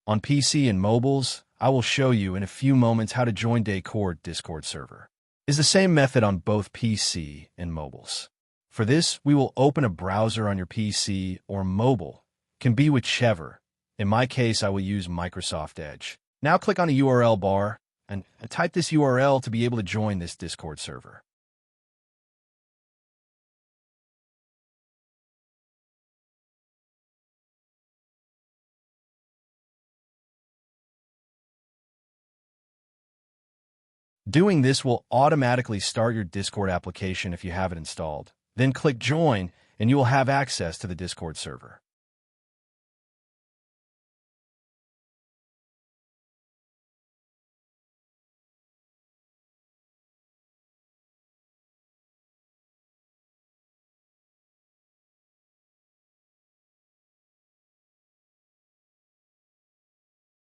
On PC and mobiles, I will show you in a few moments how to join Decor Discord server. It's the same method on both PC and mobiles. For this, we will open a browser on your PC or mobile. Can be whichever. In my case, I will use Microsoft Edge. Now click on the URL bar and type this URL to be able to join this Discord server. Doing this will automatically start your Discord application if you have it installed. Then click Join, and you will have access to the Discord server.